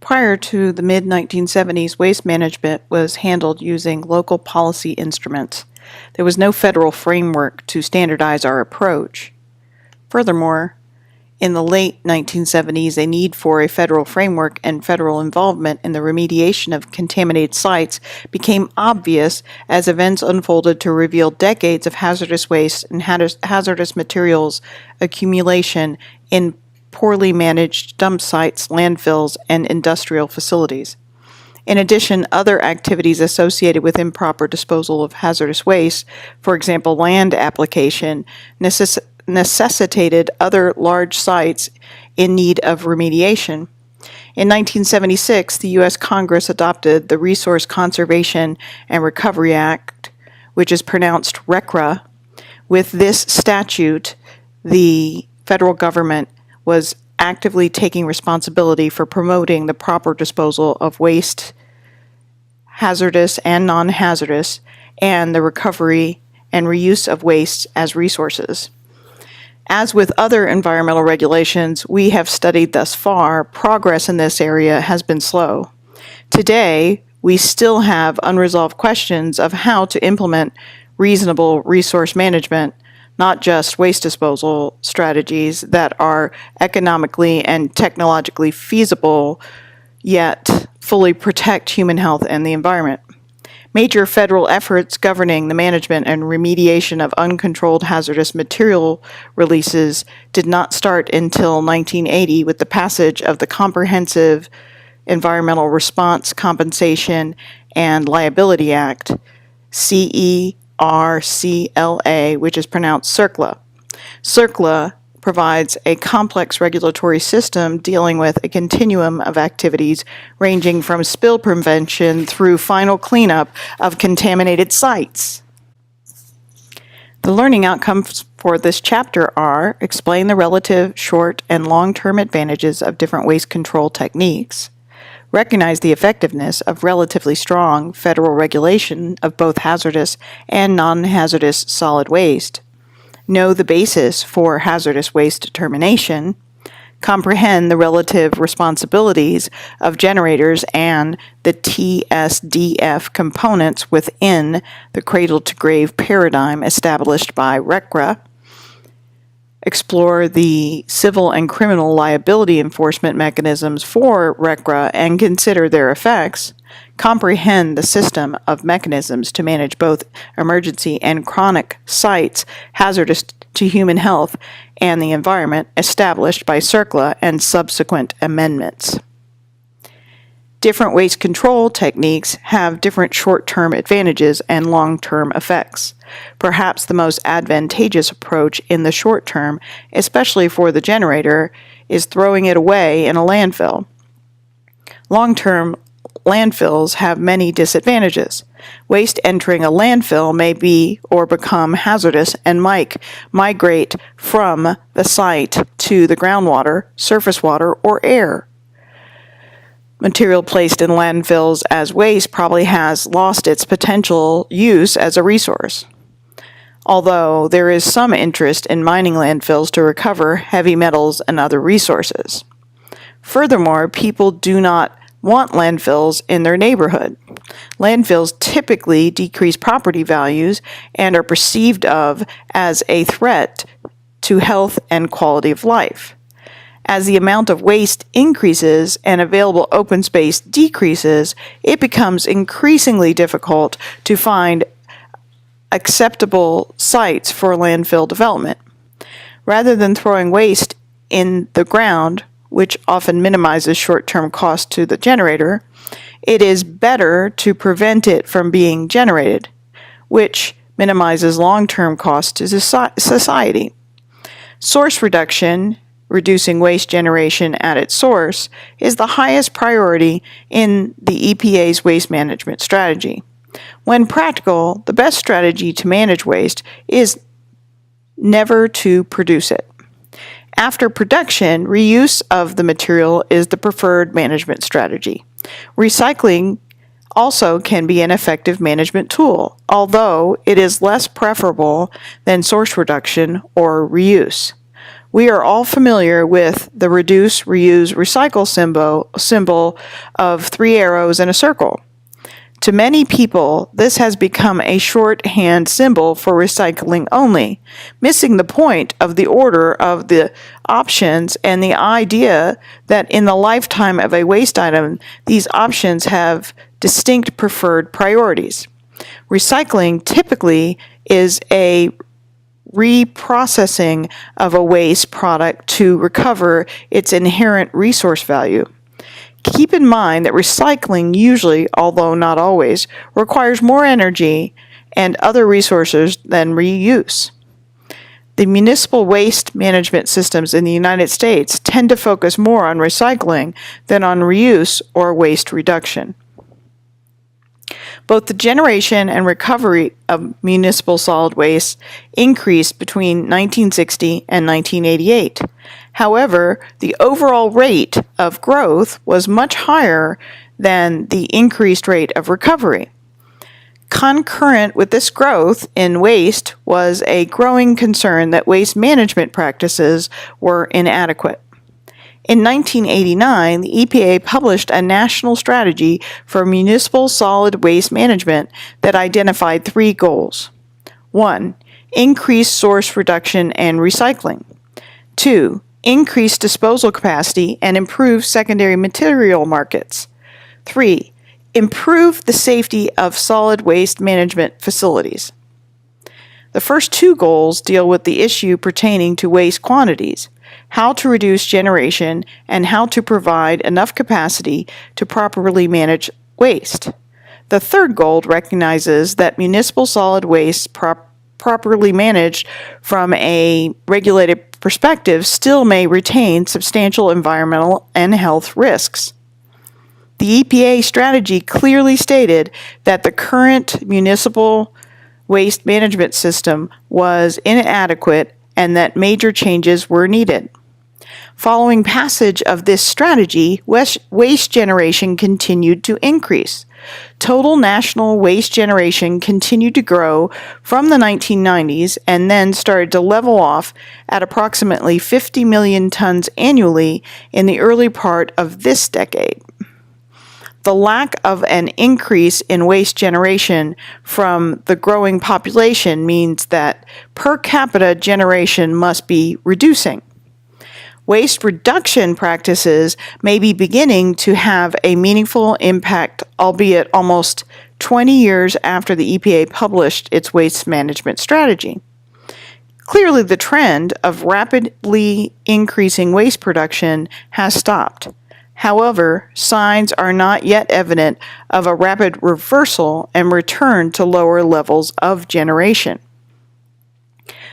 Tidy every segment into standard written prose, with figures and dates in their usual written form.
Prior to the mid-1970s, waste management was handled using local policy instruments. There was no federal framework to standardize our approach. Furthermore, in the late 1970s, a need for a federal framework and federal involvement in the remediation of contaminated sites became obvious as events unfolded to reveal decades of hazardous waste and hazardous materials accumulation in poorly managed dump sites, landfills, and industrial facilities. In addition, other activities associated with improper disposal of hazardous waste, for example, land application, necessitated other large sites in need of remediation. In 1976, the U.S. Congress adopted the Resource Conservation and Recovery Act, which is pronounced RCRA. With this statute, the federal government was actively taking responsibility for promoting the proper disposal of waste, hazardous and non-hazardous, and the recovery and reuse of waste as resources. As with other environmental regulations we have studied thus far, progress in this area has been slow. Today, we still have unresolved questions of how to implement reasonable resource management, not just waste disposal strategies that are economically and technologically feasible, yet fully protect human health and the environment. Major federal efforts governing the management and remediation of uncontrolled hazardous material releases did not start until 1980 with the passage of the Comprehensive Environmental Response, Compensation, and Liability Act, CERCLA, which is pronounced CERCLA. CERCLA provides a complex regulatory system dealing with a continuum of activities ranging from spill prevention through final cleanup of contaminated sites. The learning outcomes for this chapter are: explain the relative short and long-term advantages of different waste control techniques, recognize the effectiveness of relatively strong federal regulation of both hazardous and non-hazardous solid waste, know the basis for hazardous waste determination, comprehend the relative responsibilities of generators and the TSDF components within the cradle-to-grave paradigm established by RCRA, explore the civil and criminal liability enforcement mechanisms for RCRA and consider their effects, comprehend the system of mechanisms to manage both emergency and chronic sites hazardous to human health and the environment established by CERCLA and subsequent amendments. Different waste control techniques have different short-term advantages and long-term effects. Perhaps the most advantageous approach in the short term, especially for the generator, is throwing it away in a landfill. Long-term landfills have many disadvantages. Waste entering a landfill may be or become hazardous and migrate from the site to the groundwater, surface water, or air. Material placed in landfills as waste probably has lost its potential use as a resource, although there is some interest in mining landfills to recover heavy metals and other resources. Furthermore, people do not want landfills in their neighborhood. Landfills typically decrease property values and are perceived of as a threat to health and quality of life. As the amount of waste increases and available open space decreases, it becomes increasingly difficult to find acceptable sites for landfill development. Rather than throwing waste in the ground, which often minimizes short-term cost to the generator, it is better to prevent it from being generated, which minimizes long-term cost to society. Source reduction, reducing waste generation at its source, is the highest priority in the EPA's waste management strategy. When practical, the best strategy to manage waste is never to produce it. After production, reuse of the material is the preferred management strategy. Recycling also can be an effective management tool, although it is less preferable than source reduction or reuse. We are all familiar with the reduce, reuse, recycle symbol of 3 arrows in a circle. To many people, this has become a shorthand symbol for recycling only, missing the point of the order of the options and the idea that in the lifetime of a waste item, these options have distinct preferred priorities. Recycling typically is a reprocessing of a waste product to recover its inherent resource value. Keep in mind that recycling usually, although not always, requires more energy and other resources than reuse. The municipal waste management systems in the United States tend to focus more on recycling than on reuse or waste reduction. Both the generation and recovery of municipal solid waste increased between 1960 and 1988. However, the overall rate of growth was much higher than the increased rate of recovery. Concurrent with this growth in waste was a growing concern that waste management practices were inadequate. In 1989, the EPA published a national strategy for municipal solid waste management that identified 3 goals. 1. Increase source reduction and recycling. 2. Increase disposal capacity and improve secondary material markets. 3. Improve the safety of solid waste management facilities. The first 2 goals deal with the issue pertaining to waste quantities, how to reduce generation, and how to provide enough capacity to properly manage waste. The third goal recognizes that municipal solid waste properly managed from a regulated perspective still may retain substantial environmental and health risks. The EPA strategy clearly stated that the current municipal waste management system was inadequate and that major changes were needed. Following passage of this strategy, waste generation continued to increase. Total national waste generation continued to grow from the 1990s and then started to level off at approximately 50 million tons annually in the early part of this decade. The lack of an increase in waste generation from the growing population means that per capita generation must be reducing. Waste reduction practices may be beginning to have a meaningful impact, albeit almost 20 years after the EPA published its waste management strategy. Clearly, the trend of rapidly increasing waste production has stopped. However, signs are not yet evident of a rapid reversal and return to lower levels of generation.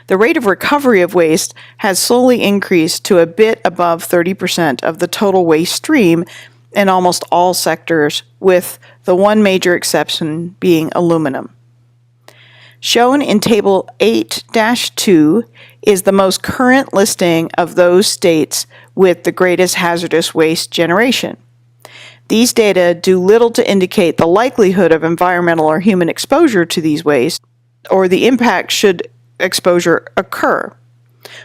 The rate of recovery of waste has slowly increased to a bit above 30% of the total waste stream in almost all sectors, with the one major exception being aluminum. Shown in Table 8-2 is the most current listing of those states with the greatest hazardous waste generation. These data do little to indicate the likelihood of environmental or human exposure to these wastes, or the impact should exposure occur.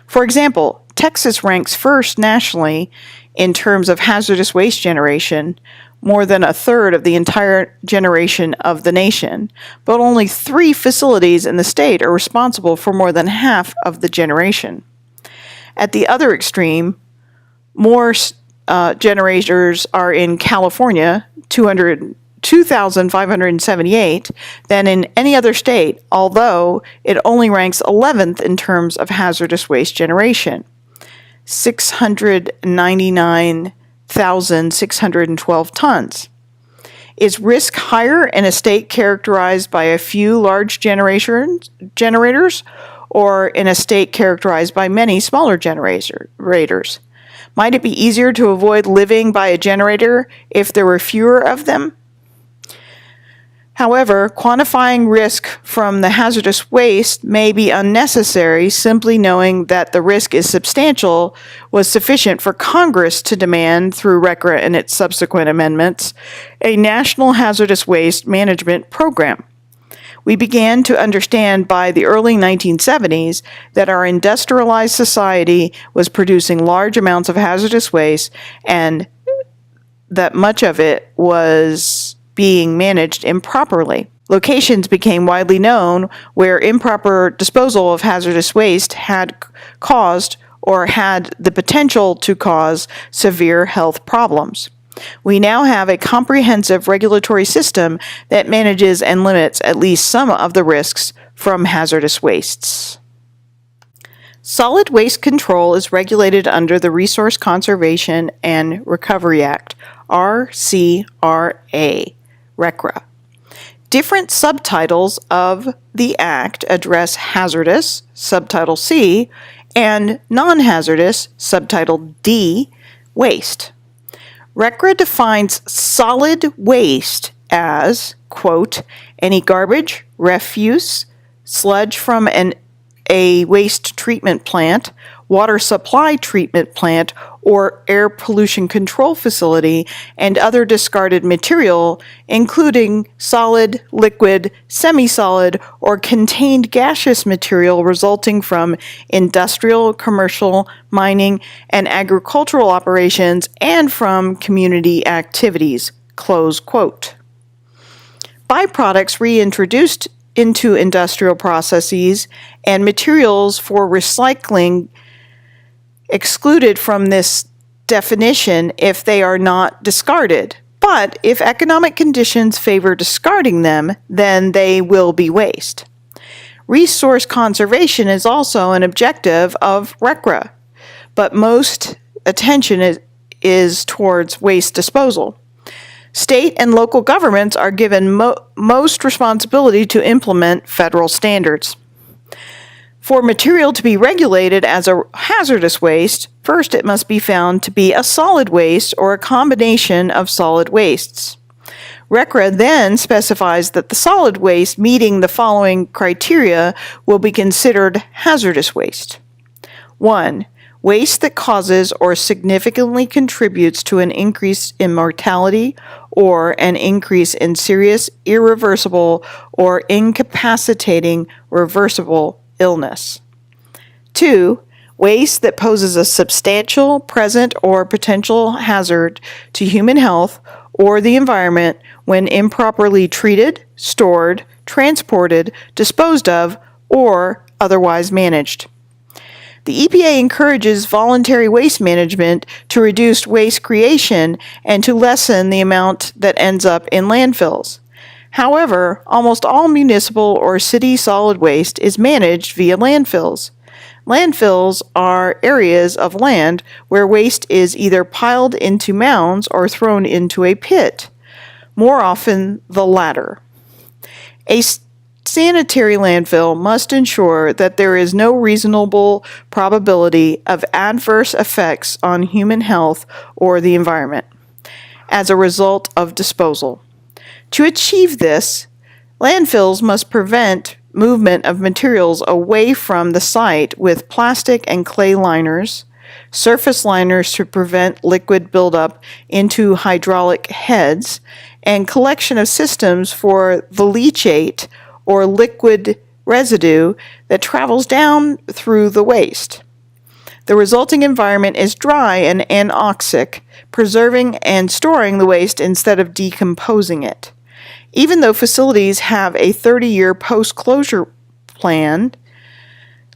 For example, Texas ranks first nationally in terms of hazardous waste generation, more than a third of the entire generation of the nation, but only 3 facilities in the state are responsible for more than half of the generation. At the other extreme, more generators are in California, 2,578, than in any other state, although it only ranks 11th in terms of hazardous waste generation, 699,612 tons. Is risk higher in a state characterized by a few large generators, or in a state characterized by many smaller generators? Might it be easier to avoid living by a generator if there were fewer of them? However, quantifying risk from the hazardous waste may be unnecessary. Simply knowing that the risk is substantial was sufficient for Congress to demand, through RCRA and its subsequent amendments, a national hazardous waste management program. We began to understand by the early 1970s that our industrialized society was producing large amounts of hazardous waste and that much of it was being managed improperly. Locations became widely known where improper disposal of hazardous waste had caused or had the potential to cause severe health problems. We now have a comprehensive regulatory system that manages and limits at least some of the risks from hazardous wastes. Solid waste control is regulated under the Resource Conservation and Recovery Act, RCRA, RCRA. Different subtitles of the Act address hazardous, subtitle C, and non-hazardous, subtitle D, waste. RCRA defines solid waste as, quote, any garbage, refuse, sludge from a waste treatment plant, water supply treatment plant, or air pollution control facility, and other discarded material, including solid, liquid, semi-solid, or contained gaseous material resulting from industrial, commercial, mining, and agricultural operations and from community activities, close quote. Byproducts reintroduced into industrial processes and materials for recycling excluded from this definition if they are not discarded. But if economic conditions favor discarding them, then they will be waste. Resource conservation is also an objective of RCRA, but most attention is towards waste disposal. State and local governments are given most responsibility to implement federal standards. For material to be regulated as a hazardous waste, first it must be found to be a solid waste or a combination of solid wastes. RCRA then specifies that the solid waste meeting the following criteria will be considered hazardous waste. 1. Waste that causes or significantly contributes to an increase in mortality or an increase in serious, irreversible, or incapacitating reversible illness. 2. Waste that poses a substantial present or potential hazard to human health or the environment when improperly treated, stored, transported, disposed of, or otherwise managed. The EPA encourages voluntary waste management to reduce waste creation and to lessen the amount that ends up in landfills. However, almost all municipal or city solid waste is managed via landfills. Landfills are areas of land where waste is either piled into mounds or thrown into a pit, more often the latter. A sanitary landfill must ensure that there is no reasonable probability of adverse effects on human health or the environment as a result of disposal. To achieve this, landfills must prevent movement of materials away from the site with plastic and clay liners, surface liners to prevent liquid buildup into hydraulic heads, and collection of systems for the leachate or liquid residue that travels down through the waste. The resulting environment is dry and anoxic, preserving and storing the waste instead of decomposing it. Even though facilities have a 30-year post-closure plan,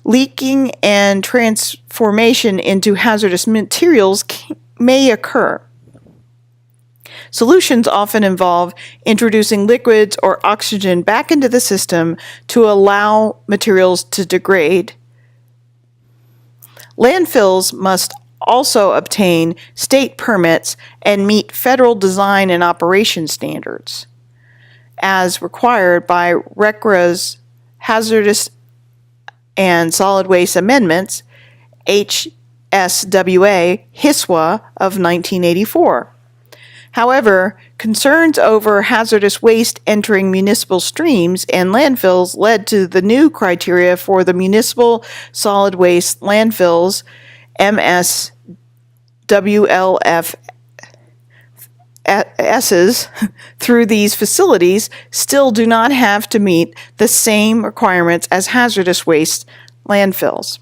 leaking and transformation into hazardous materials may occur. Solutions often involve introducing liquids or oxygen back into the system to allow materials to degrade. Landfills must also obtain state permits and meet federal design and operation standards, as required by RCRA's Hazardous and Solid Waste Amendments, HSWA, HISWA of 1984. However, concerns over hazardous waste entering municipal streams and landfills led to the new criteria for the Municipal Solid Waste Landfills, MSWLF S's through these facilities still do not have to meet the same requirements as hazardous waste landfills.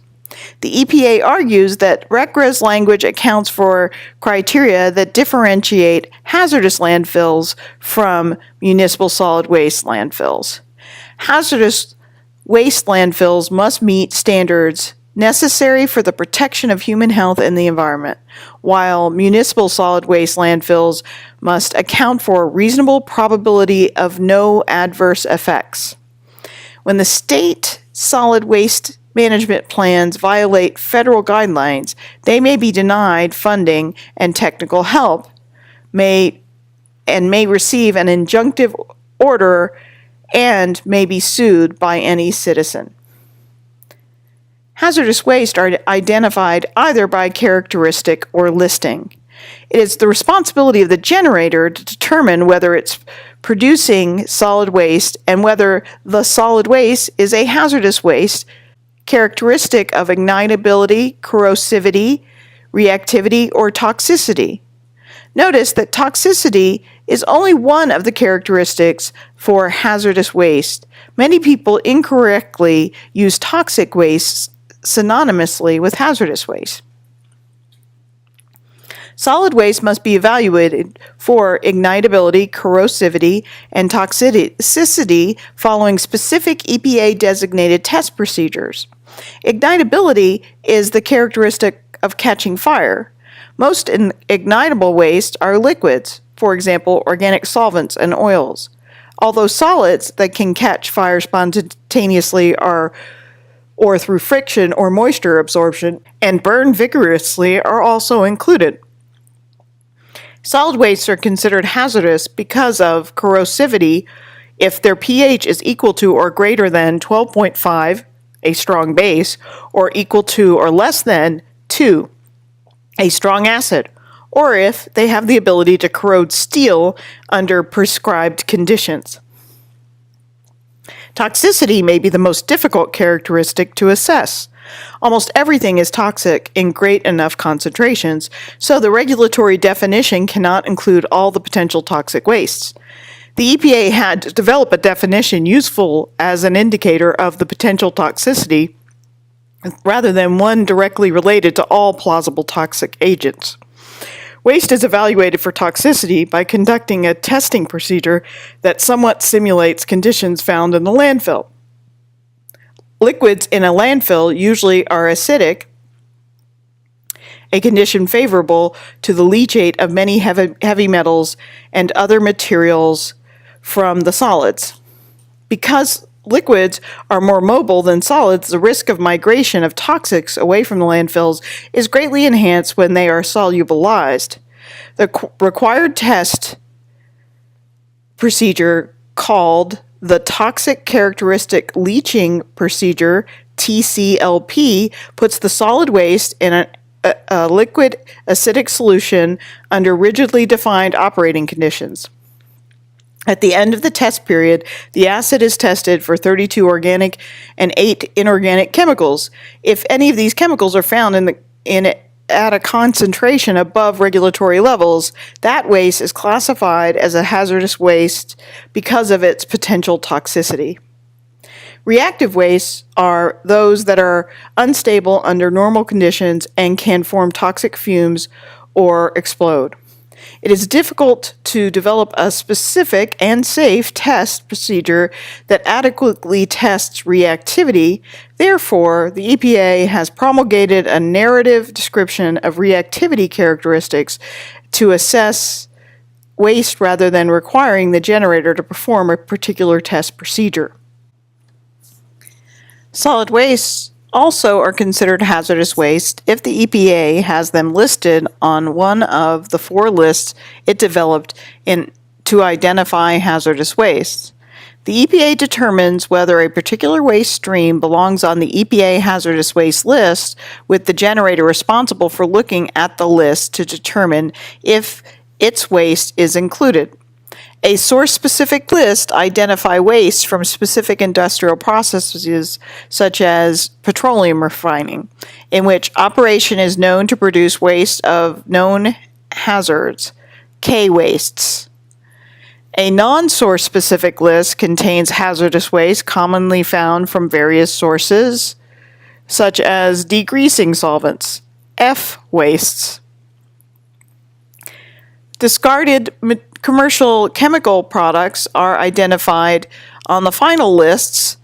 The EPA argues that RCRA's language accounts for criteria that differentiate hazardous landfills from municipal solid waste landfills. Hazardous waste landfills must meet standards necessary for the protection of human health and the environment, while municipal solid waste landfills must account for a reasonable probability of no adverse effects. When the state solid waste management plans violate federal guidelines, they may be denied funding and technical help, may receive an injunctive order, and may be sued by any citizen. Hazardous waste are identified either by characteristic or listing. It is the responsibility of the generator to determine whether it's producing solid waste and whether the solid waste is a hazardous waste, characteristic of ignitability, corrosivity, reactivity, or toxicity. Notice that toxicity is only one of the characteristics for hazardous waste. Many people incorrectly use toxic waste synonymously with hazardous waste. Solid waste must be evaluated for ignitability, corrosivity, and toxicity following specific EPA-designated test procedures. Ignitability is the characteristic of catching fire. Most ignitable waste are liquids, for example, organic solvents and oils, although solids that can catch fire spontaneously or through friction or moisture absorption and burn vigorously are also included. Solid wastes are considered hazardous because of corrosivity if their pH is equal to or greater than 12.5, a strong base, or equal to or less than 2, a strong acid, or if they have the ability to corrode steel under prescribed conditions. Toxicity may be the most difficult characteristic to assess. Almost everything is toxic in great enough concentrations, so the regulatory definition cannot include all the potential toxic wastes. The EPA had to develop a definition useful as an indicator of the potential toxicity, rather than one directly related to all plausible toxic agents. Waste is evaluated for toxicity by conducting a testing procedure that somewhat simulates conditions found in the landfill. Liquids in a landfill usually are acidic, a condition favorable to the leachate of many heavy metals and other materials from the solids. Because liquids are more mobile than solids, the risk of migration of toxics away from the landfills is greatly enhanced when they are solubilized. The required test procedure, called the Toxic Characteristic Leaching Procedure, TCLP, puts the solid waste in a liquid acidic solution under rigidly defined operating conditions. At the end of the test period, the acid is tested for 32 organic and 8 inorganic chemicals. If any of these chemicals are found at a concentration above regulatory levels, that waste is classified as a hazardous waste because of its potential toxicity. Reactive wastes are those that are unstable under normal conditions and can form toxic fumes or explode. It is difficult to develop a specific and safe test procedure that adequately tests reactivity. Therefore, the EPA has promulgated a narrative description of reactivity characteristics to assess waste rather than requiring the generator to perform a particular test procedure. Solid wastes also are considered hazardous waste if the EPA has them listed on one of the 4 lists it developed to identify hazardous wastes. The EPA determines whether a particular waste stream belongs on the EPA hazardous waste list, with the generator responsible for looking at the list to determine if its waste is included. A source-specific list identifies waste from specific industrial processes, such as petroleum refining, in which operation is known to produce waste of known hazards. K-wastes. A non-source specific list contains hazardous waste commonly found from various sources, such as degreasing solvents, F-wastes. Discarded commercial chemical products are identified on the final lists,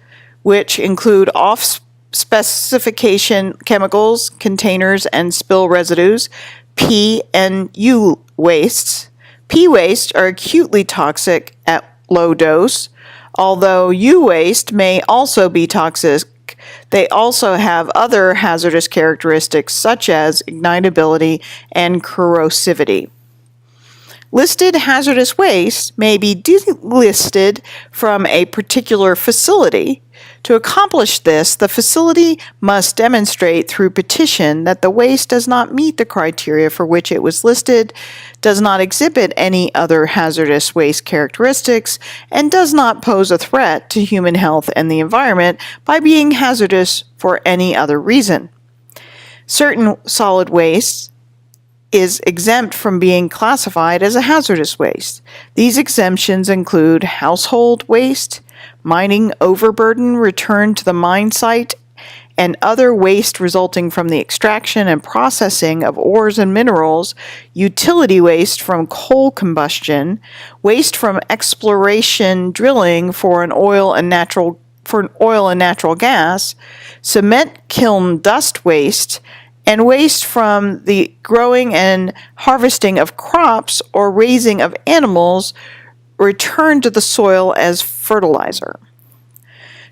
which include off-specification chemicals, containers, and spill residues, P and U wastes. P wastes are acutely toxic at low dose, although U waste may also be toxic. They also have other hazardous characteristics such as ignitability and corrosivity. Listed hazardous waste may be delisted from a particular facility. To accomplish this, the facility must demonstrate through petition that the waste does not meet the criteria for which it was listed, does not exhibit any other hazardous waste characteristics, and does not pose a threat to human health and the environment by being hazardous for any other reason. Certain solid wastes is exempt from being classified as a hazardous waste. These exemptions include household waste, mining overburden returned to the mine site, and other waste resulting from the extraction and processing of ores and minerals, utility waste from coal combustion, waste from exploration drilling for oil and natural gas, cement kiln dust waste, and waste from the growing and harvesting of crops or raising of animals returned to the soil as fertilizer.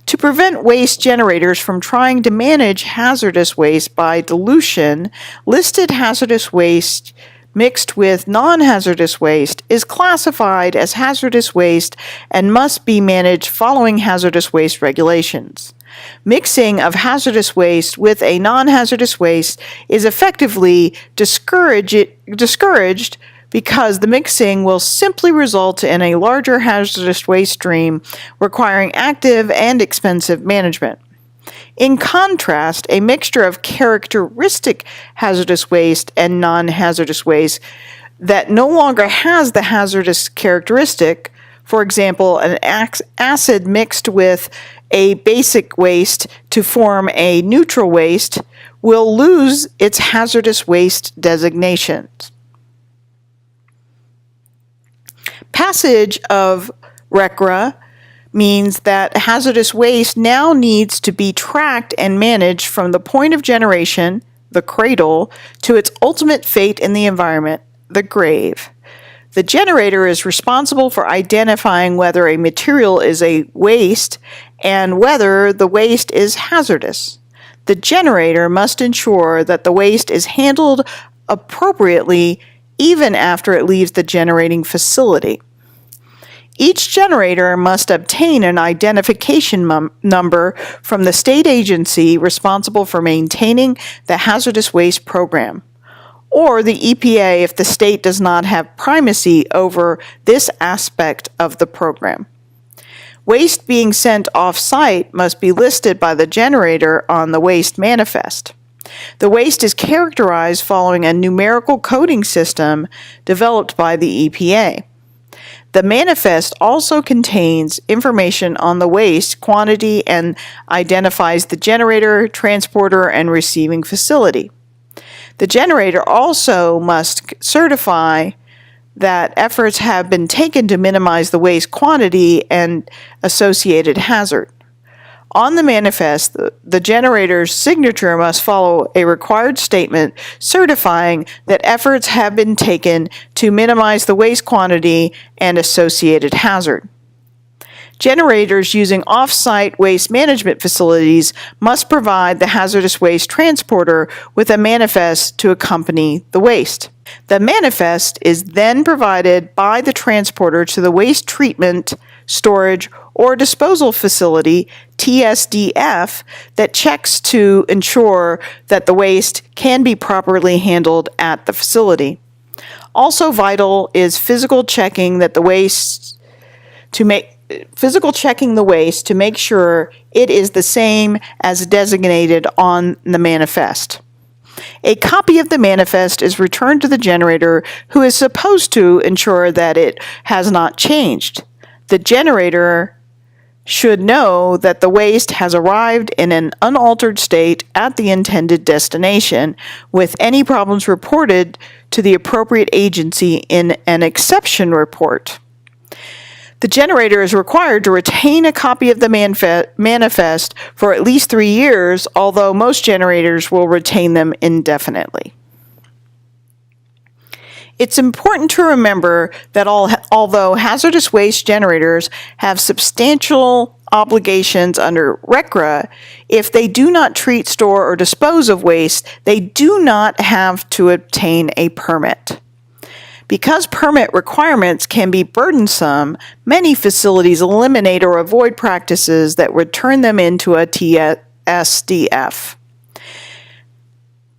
To prevent waste generators from trying to manage hazardous waste by dilution, listed hazardous waste mixed with non-hazardous waste is classified as hazardous waste and must be managed following hazardous waste regulations. Mixing of hazardous waste with a non-hazardous waste is effectively discouraged because the mixing will simply result in a larger hazardous waste stream requiring active and expensive management. In contrast, a mixture of characteristic hazardous waste and non-hazardous waste that no longer has the hazardous characteristic, for example, an acid mixed with a basic waste to form a neutral waste, will lose its hazardous waste designation. Passage of RCRA means that hazardous waste now needs to be tracked and managed from the point of generation, the cradle, to its ultimate fate in the environment, the grave. The generator is responsible for identifying whether a material is a waste and whether the waste is hazardous. The generator must ensure that the waste is handled appropriately even after it leaves the generating facility. Each generator must obtain an identification number from the state agency responsible for maintaining the hazardous waste program, or the EPA if the state does not have primacy over this aspect of the program. Waste being sent off-site must be listed by the generator on the waste manifest. The waste is characterized following a numerical coding system developed by the EPA. The manifest also contains information on the waste quantity and identifies the generator, transporter, and receiving facility. The generator also must certify that efforts have been taken to minimize the waste quantity and associated hazard. On the manifest, the generator's signature must follow a required statement certifying that efforts have been taken to minimize the waste quantity and associated hazard. Generators using off-site waste management facilities must provide the hazardous waste transporter with a manifest to accompany the waste. The manifest is then provided by the transporter to the waste treatment, storage, or disposal facility, TSDF, that checks to ensure that the waste can be properly handled at the facility. Also vital is physical checking the waste to make sure it is the same as designated on the manifest. A copy of the manifest is returned to the generator, who is supposed to ensure that it has not changed. The generator should know that the waste has arrived in an unaltered state at the intended destination, with any problems reported to the appropriate agency in an exception report. The generator is required to retain a copy of the manifest for at least 3 years, although most generators will retain them indefinitely. It's important to remember that although hazardous waste generators have substantial obligations under RCRA, if they do not treat, store, or dispose of waste, they do not have to obtain a permit. Because permit requirements can be burdensome, many facilities eliminate or avoid practices that would turn them into a TSDF.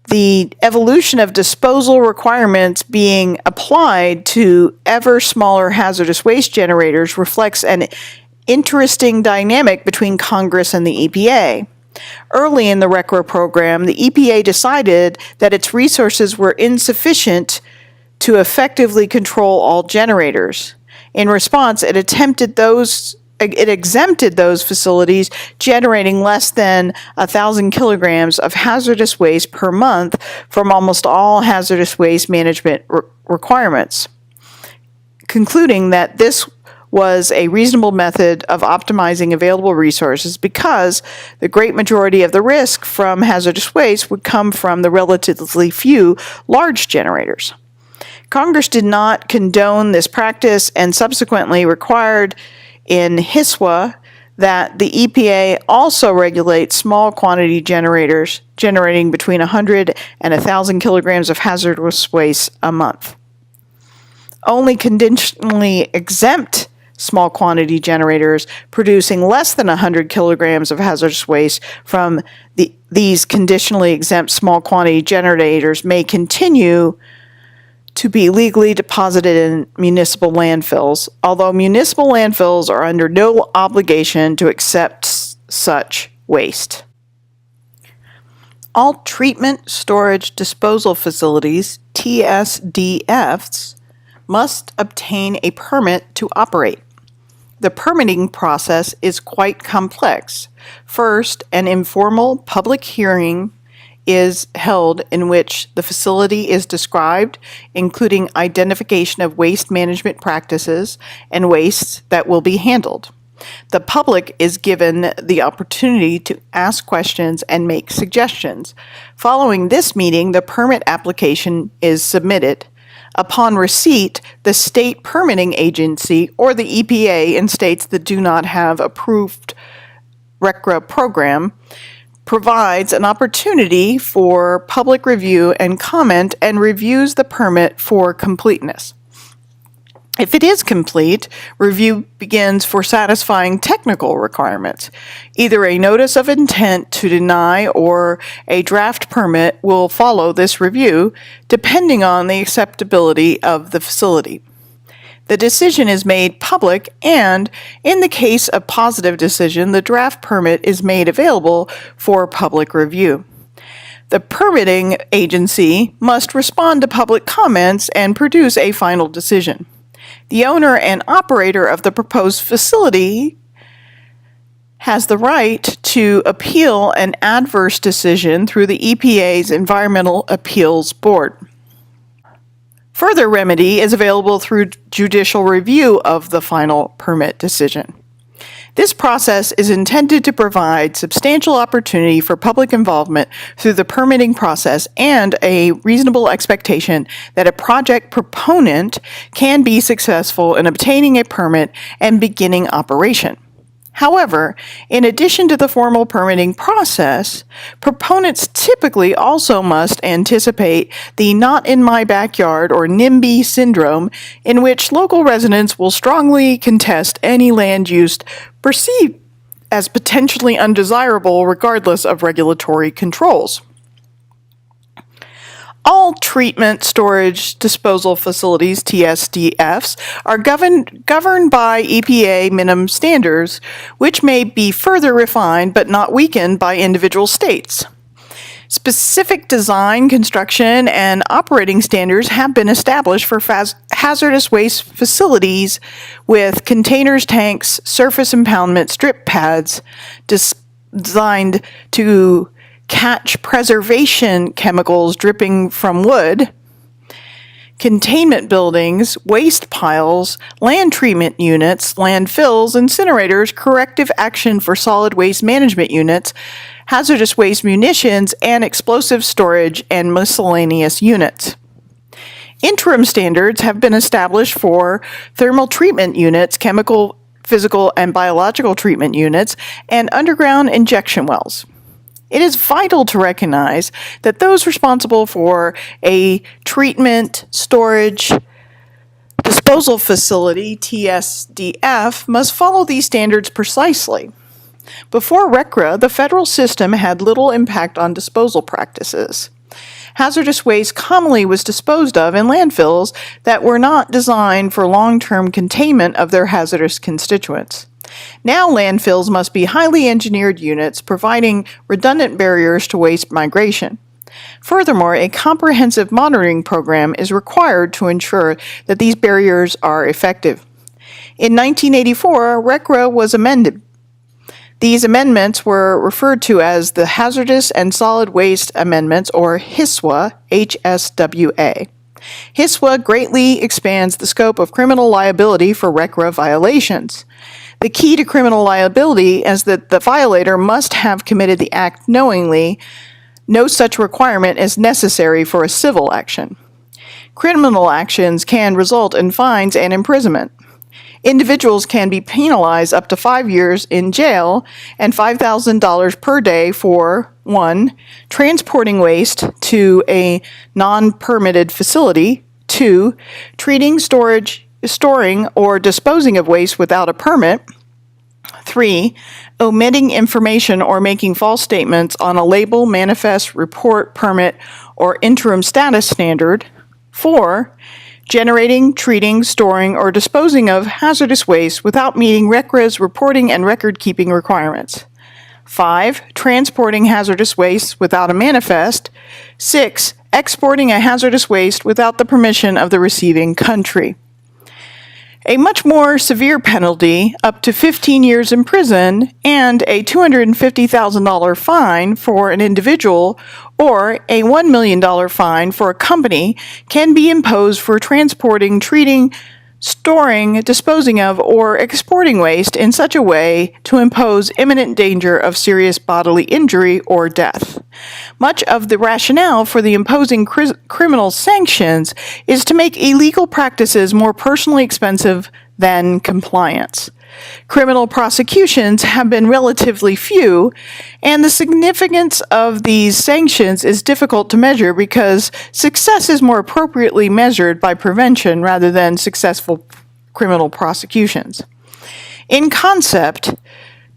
The evolution of disposal requirements being applied to ever smaller hazardous waste generators reflects an interesting dynamic between Congress and the EPA. Early in the RCRA program, the EPA decided that its resources were insufficient to effectively control all generators. In response, it exempted those facilities generating less than 1,000 kilograms of hazardous waste per month from almost all hazardous waste management requirements, concluding that this was a reasonable method of optimizing available resources because the great majority of the risk from hazardous waste would come from the relatively few large generators. Congress did not condone this practice and subsequently required in HISWA that the EPA also regulate small quantity generators generating between 100 and 1,000 kilograms of hazardous waste a month. Only conditionally exempt small quantity generators producing less than 100 kilograms of hazardous waste from these conditionally exempt small quantity generators may continue to be legally deposited in municipal landfills, although municipal landfills are under no obligation to accept such waste. All treatment, storage, disposal facilities, TSDFs, must obtain a permit to operate. The permitting process is quite complex. First, an informal public hearing is held in which the facility is described, including identification of waste management practices and wastes that will be handled. The public is given the opportunity to ask questions and make suggestions. Following this meeting, the permit application is submitted. Upon receipt, the state permitting agency or the EPA in states that do not have approved RCRA program provides an opportunity for public review and comment and reviews the permit for completeness. If it is complete, review begins for satisfying technical requirements. Either a notice of intent to deny or a draft permit will follow this review, depending on the acceptability of the facility. The decision is made public, and in the case of positive decision, the draft permit is made available for public review. The permitting agency must respond to public comments and produce a final decision. The owner and operator of the proposed facility has the right to appeal an adverse decision through the EPA's Environmental Appeals Board. Further remedy is available through judicial review of the final permit decision. This process is intended to provide substantial opportunity for public involvement through the permitting process and a reasonable expectation that a project proponent can be successful in obtaining a permit and beginning operation. However, in addition to the formal permitting process, proponents typically also must anticipate the not in my backyard or NIMBY syndrome, in which local residents will strongly contest any land use perceived as potentially undesirable regardless of regulatory controls. All treatment, storage, disposal facilities, TSDFs, are governed by EPA minimum standards, which may be further refined but not weakened by individual states. Specific design, construction, and operating standards have been established for hazardous waste facilities with containers, tanks, surface impoundment, strip pads designed to catch preservation chemicals dripping from wood, containment buildings, waste piles, land treatment units, landfills, incinerators, corrective action for solid waste management units, hazardous waste munitions, and explosive storage and miscellaneous units. Interim standards have been established for thermal treatment units, chemical, physical, and biological treatment units, and underground injection wells. It is vital to recognize that those responsible for a treatment, storage, disposal facility, TSDF, must follow these standards precisely. Before RCRA, the federal system had little impact on disposal practices. Hazardous waste commonly was disposed of in landfills that were not designed for long-term containment of their hazardous constituents. Now landfills must be highly engineered units providing redundant barriers to waste migration. Furthermore, a comprehensive monitoring program is required to ensure that these barriers are effective. In 1984, RCRA was amended. These amendments were referred to as the Hazardous and Solid Waste Amendments, or HSWA, HSWA. HSWA greatly expands the scope of criminal liability for RCRA violations. The key to criminal liability is that the violator must have committed the act knowingly. No such requirement is necessary for a civil action. Criminal actions can result in fines and imprisonment. Individuals can be penalized up to 5 years in jail and $5,000 per day for 1. Transporting waste to a non-permitted facility, 2. Treating, storing, or disposing of waste without a permit, 3. Omitting information or making false statements on a label, manifest, report, permit, or interim status standard, 4. Generating, treating, storing, or disposing of hazardous waste without meeting RCRA's reporting and record-keeping requirements. 5. Transporting hazardous waste without a manifest. 6. Exporting a hazardous waste without the permission of the receiving country. A much more severe penalty, up to 15 years in prison, and a $250,000 fine for an individual or a $1 million fine for a company can be imposed for transporting, treating, storing, disposing of, or exporting waste in such a way to impose imminent danger of serious bodily injury or death. Much of the rationale for the imposing criminal sanctions is to make illegal practices more personally expensive than compliance. Criminal prosecutions have been relatively few, and the significance of these sanctions is difficult to measure because success is more appropriately measured by prevention rather than successful criminal prosecutions. In concept,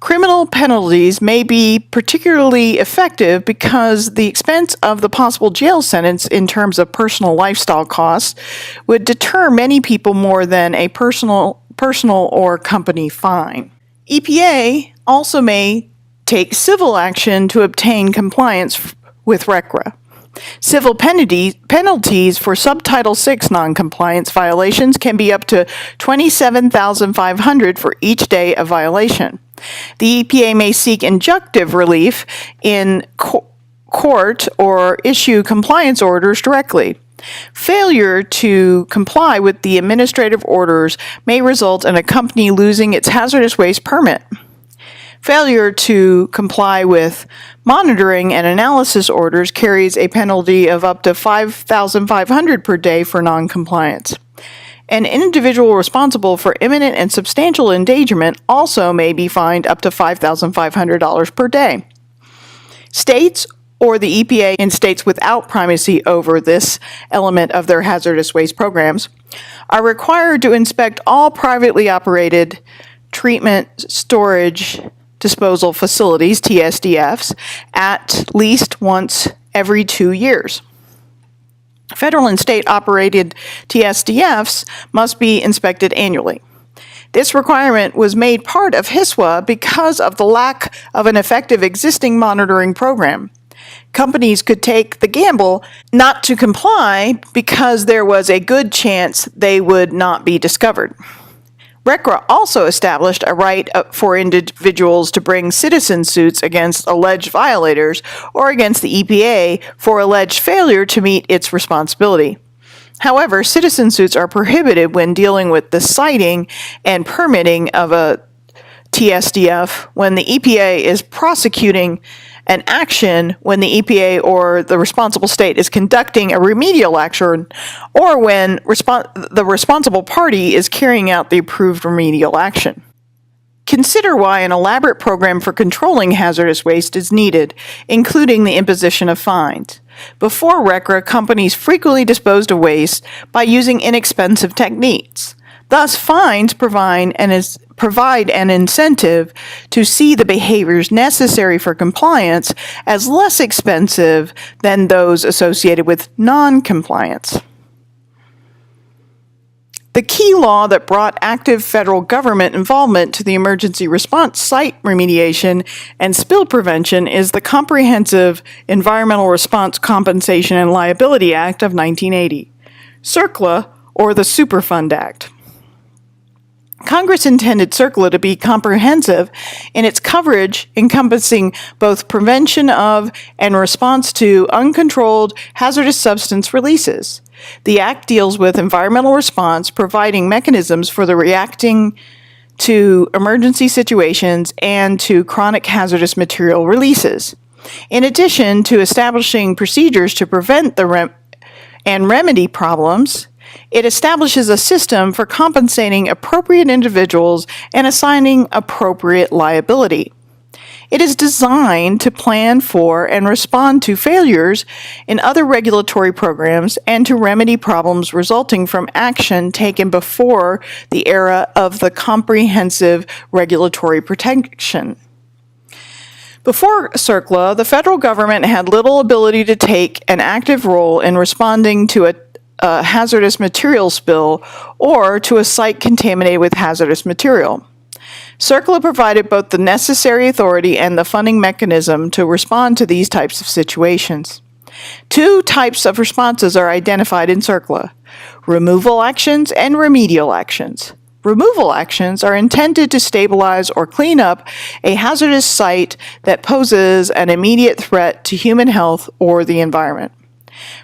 criminal penalties may be particularly effective because the expense of the possible jail sentence in terms of personal lifestyle costs would deter many people more than a personal or company fine. EPA also may take civil action to obtain compliance with RCRA. Civil penalties for Subtitle VI noncompliance violations can be up to $27,500 for each day of violation. The EPA may seek injunctive relief in court or issue compliance orders directly. Failure to comply with the administrative orders may result in a company losing its hazardous waste permit. Failure to comply with monitoring and analysis orders carries a penalty of up to $5,500 per day for noncompliance. An individual responsible for imminent and substantial endangerment also may be fined up to $5,500 per day. States or the EPA in states without primacy over this element of their hazardous waste programs are required to inspect all privately operated treatment, storage, disposal facilities, TSDFs, at least once every 2 years. Federal and state-operated TSDFs must be inspected annually. This requirement was made part of HSWA because of the lack of an effective existing monitoring program. companies could take the gamble not to comply because there was a good chance they would not be discovered. RCRA also established a right for individuals to bring citizen suits against alleged violators or against the EPA for alleged failure to meet its responsibility. However, citizen suits are prohibited when dealing with the siting and permitting of a TSDF when the EPA is prosecuting an action, when the EPA or the responsible state is conducting a remedial action, or when the responsible party is carrying out the approved remedial action. Consider why an elaborate program for controlling hazardous waste is needed, including the imposition of fines. Before RCRA, companies frequently disposed of waste by using inexpensive techniques. Thus, fines provide an incentive to see the behaviors necessary for compliance as less expensive than those associated with non-compliance. The key law that brought active federal government involvement to the emergency response site remediation and spill prevention is the Comprehensive Environmental Response Compensation and Liability Act of 1980, CERCLA, or the Superfund Act. Congress intended CERCLA to be comprehensive in its coverage, encompassing both prevention of and response to uncontrolled hazardous substance releases. The Act deals with environmental response, providing mechanisms for the reacting to emergency situations and to chronic hazardous material releases. In addition to establishing procedures to prevent and remedy problems, it establishes a system for compensating appropriate individuals and assigning appropriate liability. It is designed to plan for and respond to failures in other regulatory programs and to remedy problems resulting from action taken before the era of the comprehensive regulatory protection. Before CERCLA, the federal government had little ability to take an active role in responding to a hazardous material spill or to a site contaminated with hazardous material. CERCLA provided both the necessary authority and the funding mechanism to respond to these types of situations. Two types of responses are identified in CERCLA: removal actions and remedial actions. Removal actions are intended to stabilize or clean up a hazardous site that poses an immediate threat to human health or the environment.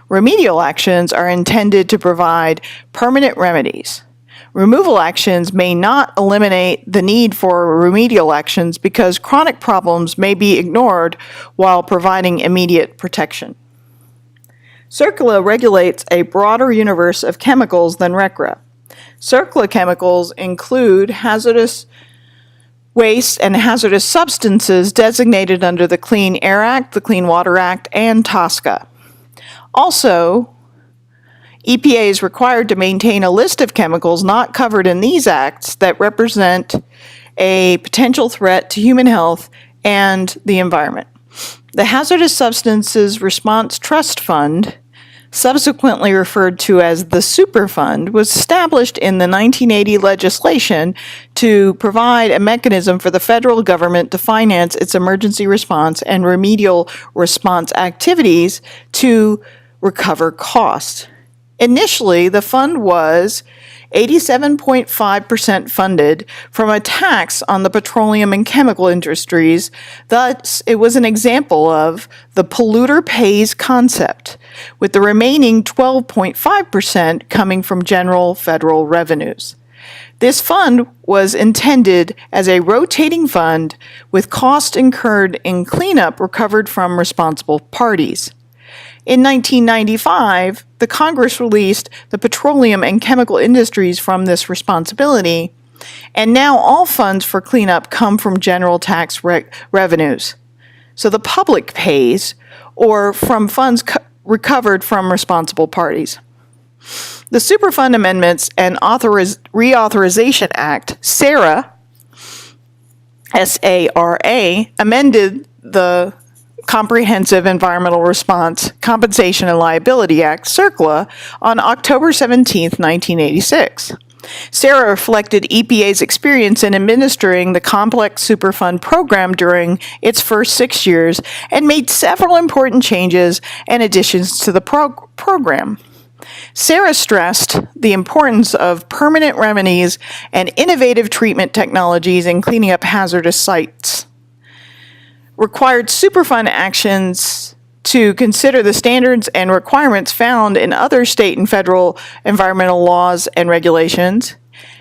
Remedial actions are intended to provide permanent remedies. Removal actions may not eliminate the need for remedial actions because chronic problems may be ignored while providing immediate protection. CERCLA regulates a broader universe of chemicals than RCRA. CERCLA chemicals include hazardous waste and hazardous substances designated under the Clean Air Act, the Clean Water Act, and TSCA. Also, EPA is required to maintain a list of chemicals not covered in these acts that represent a potential threat to human health and the environment. The Hazardous Substances Response Trust Fund, subsequently referred to as the Superfund, was established in the 1980 legislation to provide a mechanism for the federal government to finance its emergency response and remedial response activities to recover costs. Initially, the fund was 87.5% funded from a tax on the petroleum and chemical industries. Thus, it was an example of the polluter pays concept, with the remaining 12.5% coming from general federal revenues. This fund was intended as a rotating fund with costs incurred in cleanup recovered from responsible parties. In 1995, the Congress released the petroleum and chemical industries from this responsibility, and now all funds for cleanup come from general tax revenues. So the public pays, or from funds recovered from responsible parties. The Superfund Amendments and Reauthorization Act, SARA, S-A-R-A, amended the Comprehensive Environmental Response Compensation and Liability Act, CERCLA, on October 17, 1986. SARA reflected EPA's experience in administering the complex Superfund program during its first 6 years and made several important changes and additions to the program. SARA stressed the importance of permanent remedies and innovative treatment technologies in cleaning up hazardous sites. Required Superfund actions to consider the standards and requirements found in other state and federal environmental laws and regulations,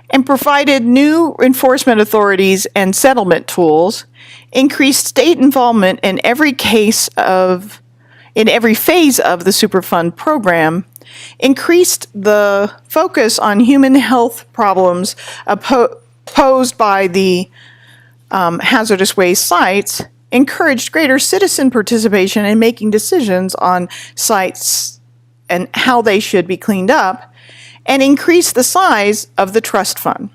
and provided new enforcement authorities and settlement tools, increased state involvement in every phase of the Superfund program, increased the focus on human health problems posed by the hazardous waste sites, encouraged greater citizen participation in making decisions on sites and how they should be cleaned up, and increased the size of the trust fund.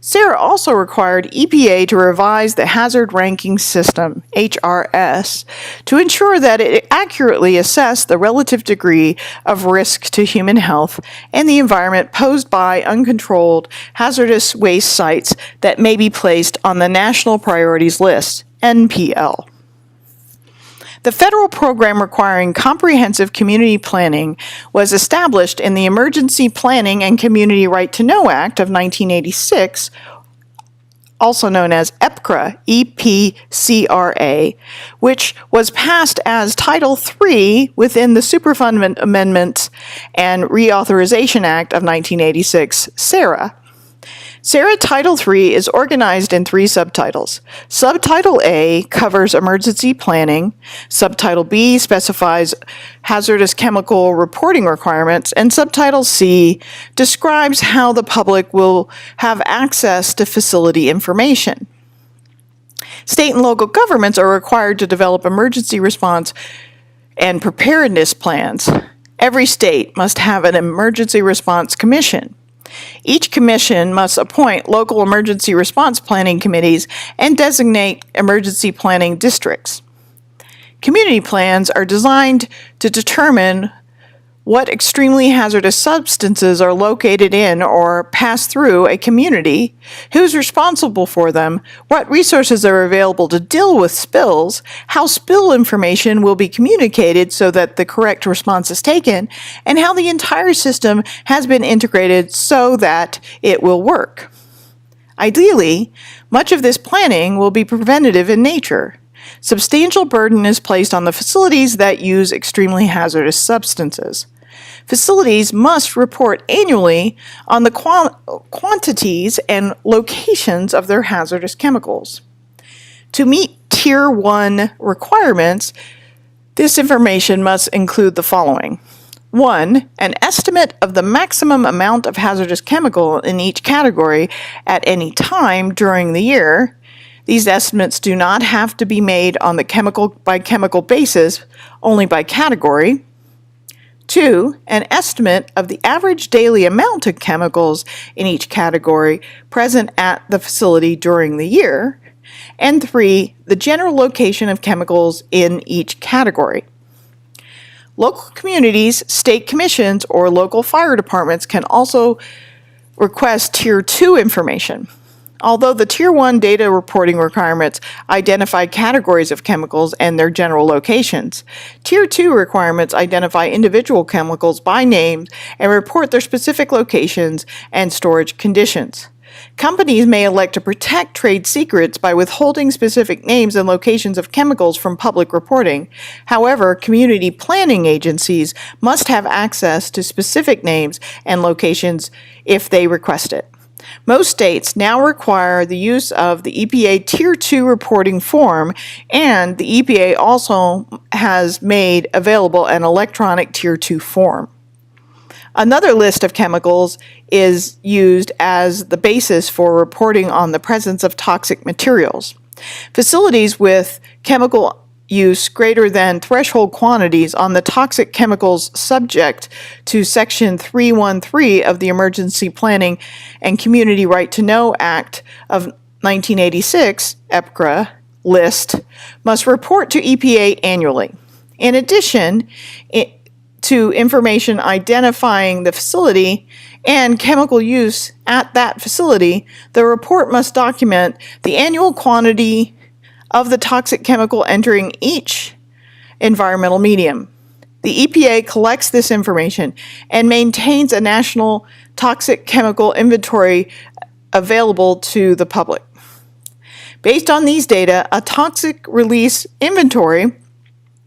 SARA also required EPA to revise the Hazard Ranking System, HRS, to ensure that it accurately assessed the relative degree of risk to human health and the environment posed by uncontrolled hazardous waste sites that may be placed on the National Priorities List, NPL. The federal program requiring comprehensive community planning was established in the Emergency Planning and Community Right to Know Act of 1986, also known as EPCRA, EPCRA, which was passed as Title III within the Superfund Amendments and Reauthorization Act of 1986, SARA. SARA Title III is organized in 3 subtitles. Subtitle A covers emergency planning, Subtitle B specifies hazardous chemical reporting requirements, and Subtitle C describes how the public will have access to facility information. State and local governments are required to develop emergency response and preparedness plans. Every state must have an emergency response commission. Each commission must appoint local emergency response planning committees and designate emergency planning districts. Community plans are designed to determine what extremely hazardous substances are located in or pass through a community, who's responsible for them, what resources are available to deal with spills, how spill information will be communicated so that the correct response is taken, and how the entire system has been integrated so that it will work. Ideally, much of this planning will be preventative in nature. Substantial burden is placed on the facilities that use extremely hazardous substances. Facilities must report annually on the quantities and locations of their hazardous chemicals. To meet Tier 1 requirements, this information must include the following. 1. An estimate of the maximum amount of hazardous chemical in each category at any time during the year. These estimates do not have to be made on the chemical-by-chemical basis, only by category. 2. An estimate of the average daily amount of chemicals in each category present at the facility during the year. And 3. The general location of chemicals in each category. Local communities, state commissions, or local fire departments can also request Tier 2 information. Although the Tier 1 data reporting requirements identify categories of chemicals and their general locations, Tier 2 requirements identify individual chemicals by name and report their specific locations and storage conditions. Companies may elect to protect trade secrets by withholding specific names and locations of chemicals from public reporting. However, community planning agencies must have access to specific names and locations if they request it. Most states now require the use of the EPA Tier 2 reporting form, and the EPA also has made available an electronic Tier 2 form. Another list of chemicals is used as the basis for reporting on the presence of toxic materials. Facilities with chemical use greater than threshold quantities on the toxic chemicals subject to Section 313 of the Emergency Planning and Community Right to Know Act of 1986, EPCRA, list, must report to EPA annually. In addition to information identifying the facility and chemical use at that facility, the report must document the annual quantity of the toxic chemical entering each environmental medium. The EPA collects this information and maintains a national toxic chemical inventory available to the public. Based on these data, a toxic release inventory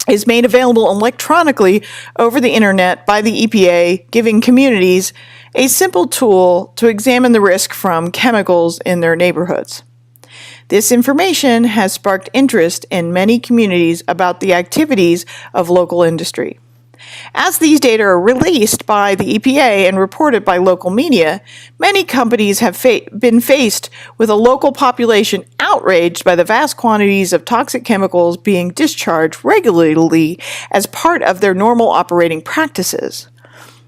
is made available electronically over the internet by the EPA, giving communities a simple tool to examine the risk from chemicals in their neighborhoods. This information has sparked interest in many communities about the activities of local industry. As these data are released by the EPA and reported by local media, many companies have been faced with a local population outraged by the vast quantities of toxic chemicals being discharged regularly as part of their normal operating practices.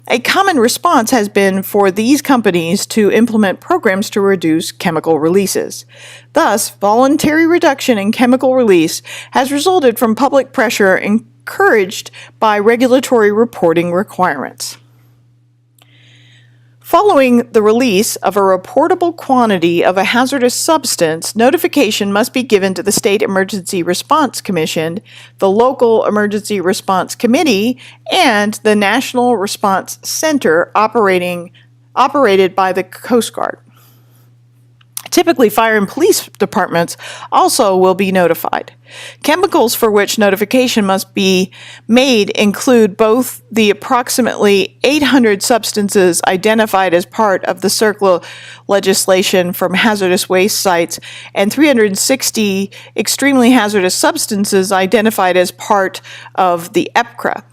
A common response has been for these companies to implement programs to reduce chemical releases. Thus, voluntary reduction in chemical release has resulted from public pressure encouraged by regulatory reporting requirements. Following the release of a reportable quantity of a hazardous substance, notification must be given to the State Emergency Response Commission, the local Emergency Response Committee, and the National Response Center operated by the Coast Guard. Typically, fire and police departments also will be notified. Chemicals for which notification must be made include both the approximately 800 substances identified as part of the CERCLA legislation from hazardous waste sites and 360 extremely hazardous substances identified as part of the EPCRA.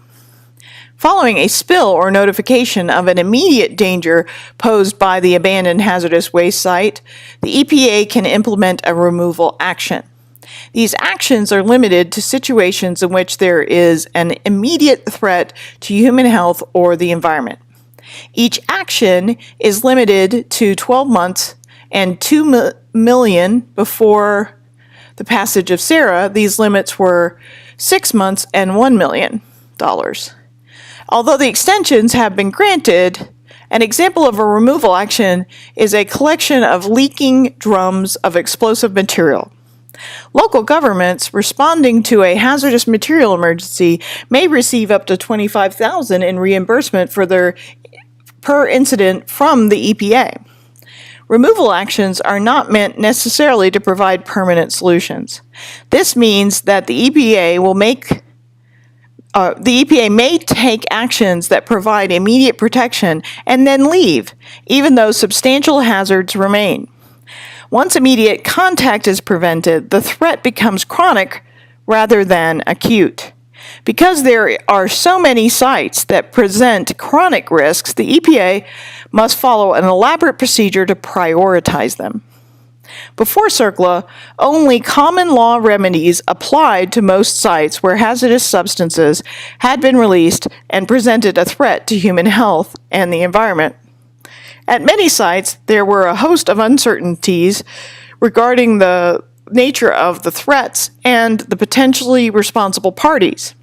Following a spill or notification of an immediate danger posed by the abandoned hazardous waste site, the EPA can implement a removal action. These actions are limited to situations in which there is an immediate threat to human health or the environment. Each action is limited to 12 months and $2 million. Before the passage of SARA, these limits were 6 months and $1 million. Although the extensions have been granted, an example of a removal action is a collection of leaking drums of explosive material. Local governments responding to a hazardous material emergency may receive up to $25,000 in reimbursement for their per incident from the EPA. Removal actions are not meant necessarily to provide permanent solutions. This means that the EPA may take actions that provide immediate protection and then leave, even though substantial hazards remain. Once immediate contact is prevented, the threat becomes chronic rather than acute. Because there are so many sites that present chronic risks, the EPA must follow an elaborate procedure to prioritize them. Before CERCLA, only common law remedies applied to most sites where hazardous substances had been released and presented a threat to human health and the environment. At many sites, there were a host of uncertainties regarding the nature of the threats and the potentially responsible parties.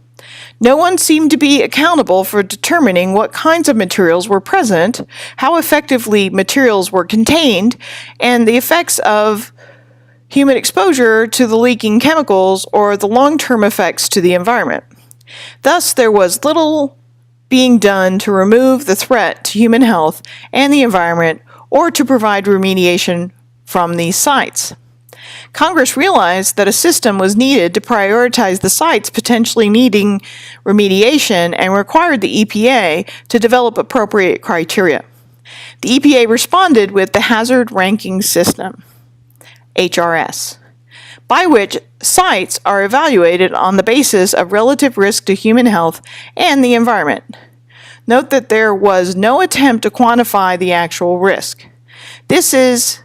No one seemed to be accountable for determining what kinds of materials were present, how effectively materials were contained, and the effects of human exposure to the leaking chemicals or the long-term effects to the environment. Thus, there was little being done to remove the threat to human health and the environment or to provide remediation from these sites. Congress realized that a system was needed to prioritize the sites potentially needing remediation and required the EPA to develop appropriate criteria. The EPA responded with the Hazard Ranking System, HRS, by which sites are evaluated on the basis of relative risk to human health and the environment. Note that there was no attempt to quantify the actual risk. This is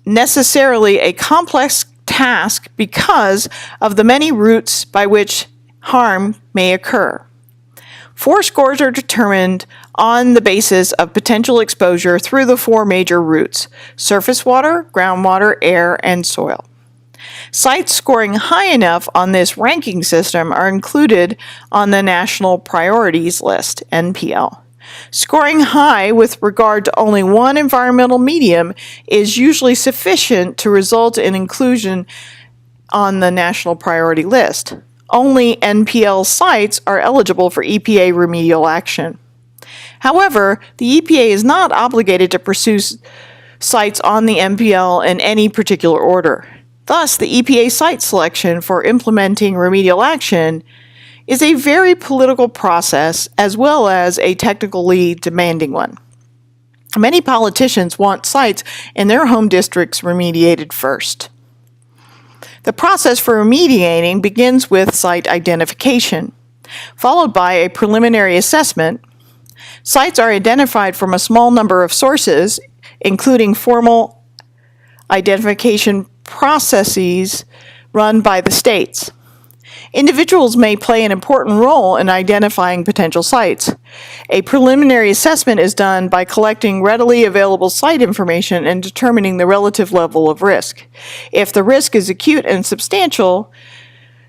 necessarily a complex task because of the many routes by which harm may occur. 4 scores are determined on the basis of potential exposure through the 4 major routes: surface water, groundwater, air, and soil. Sites scoring high enough on this ranking system are included on the National Priorities List, NPL. Scoring high with regard to only one environmental medium is usually sufficient to result in inclusion on the national priority list. Only NPL sites are eligible for EPA remedial action. However, the EPA is not obligated to pursue sites on the NPL in any particular order. Thus, the EPA site selection for implementing remedial action is a very political process as well as a technically demanding one. Many politicians want sites in their home districts remediated first. The process for remediating begins with site identification, followed by a preliminary assessment. Sites are identified from a small number of sources, including formal identification processes run by the states. Individuals may play an important role in identifying potential sites. A preliminary assessment is done by collecting readily available site information and determining the relative level of risk. If the risk is acute and substantial,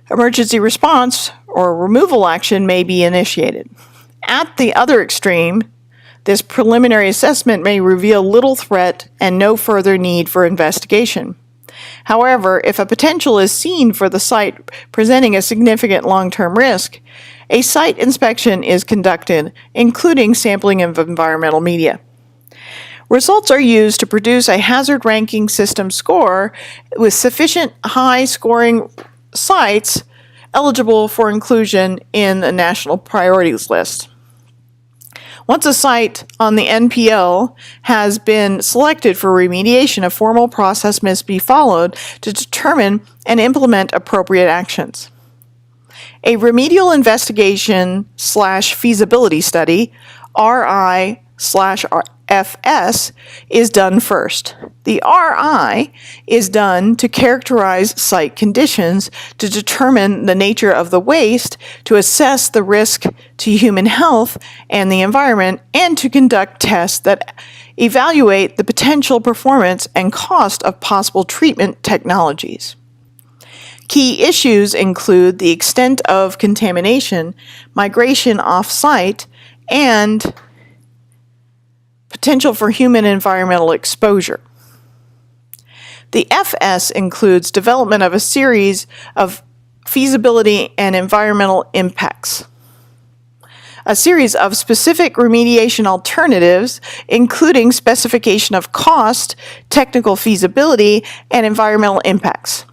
emergency response or removal action may be initiated. At the other extreme, this preliminary assessment may reveal little threat and no further need for investigation. However, if a potential is seen for the site presenting a significant long-term risk, a site inspection is conducted, including sampling of environmental media. Results are used to produce a hazard ranking system score with sufficient high-scoring sites eligible for inclusion in the national priorities list. Once a site on the NPL has been selected for remediation, a formal process must be followed to determine and implement appropriate actions. A remedial investigation / feasibility study, RI/FS, is done first. The RI is done to characterize site conditions, to determine the nature of the waste, to assess the risk to human health and the environment, and to conduct tests that evaluate the potential performance and cost of possible treatment technologies. Key issues include the extent of contamination, migration off-site, and potential for human environmental exposure. The FS includes development of a series of feasibility and environmental impacts. A series of specific remediation alternatives, including specification of cost, technical feasibility, and environmental impacts.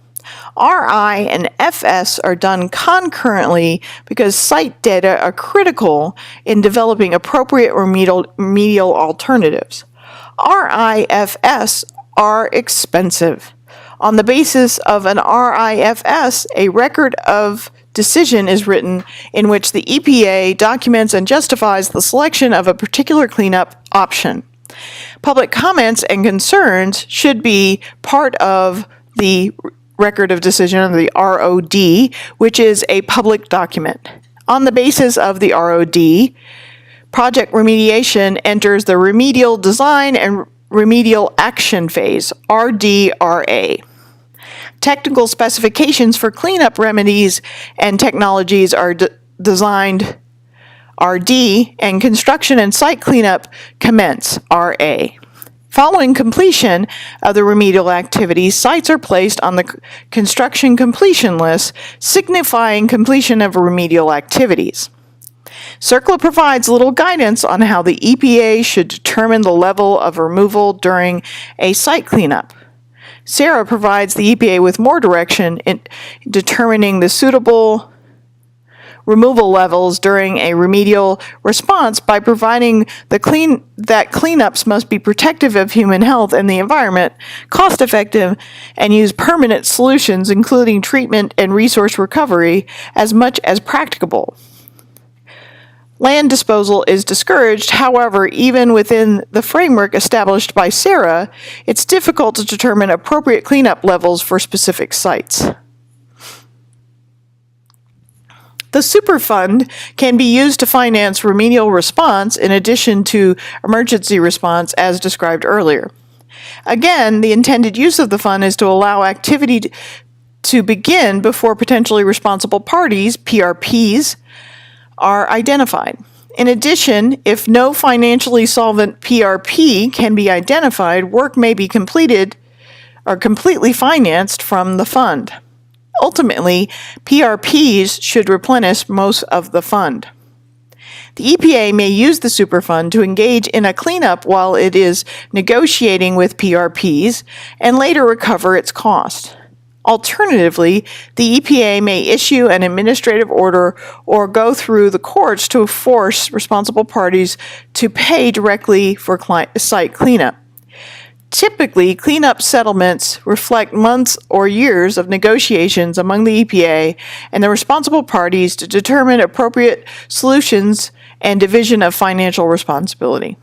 RI and FS are done concurrently because site data are critical in developing appropriate remedial alternatives. RIFS are expensive. On the basis of an RIFS, a record of decision is written in which the EPA documents and justifies the selection of a particular cleanup option. Public comments and concerns should be part of the record of decision of the ROD, which is a public document. On the basis of the ROD, project remediation enters the remedial design and remedial action phase, RDRA. Technical specifications for cleanup remedies and technologies are designed, RD, and construction and site cleanup commence, RA. Following completion of the remedial activities, sites are placed on the construction completion list, signifying completion of remedial activities. CERCLA provides little guidance on how the EPA should determine the level of removal during a site cleanup. SARA provides the EPA with more direction in determining the suitable removal levels during a remedial response by providing that cleanups must be protective of human health and the environment, cost-effective, and use permanent solutions, including treatment and resource recovery, as much as practicable. Land disposal is discouraged. However, even within the framework established by SARA, it's difficult to determine appropriate cleanup levels for specific sites. The Superfund can be used to finance remedial response in addition to emergency response as described earlier. Again, the intended use of the fund is to allow activity to begin before potentially responsible parties, PRPs, are identified. In addition, if no financially solvent PRP can be identified, work may be completed or completely financed from the fund. Ultimately, PRPs should replenish most of the fund. The EPA may use the Superfund to engage in a cleanup while it is negotiating with PRPs and later recover its cost. Alternatively, the EPA may issue an administrative order or go through the courts to force responsible parties to pay directly for site cleanup. Typically, cleanup settlements reflect months or years of negotiations among the EPA and the responsible parties to determine appropriate solutions and division of financial responsibility.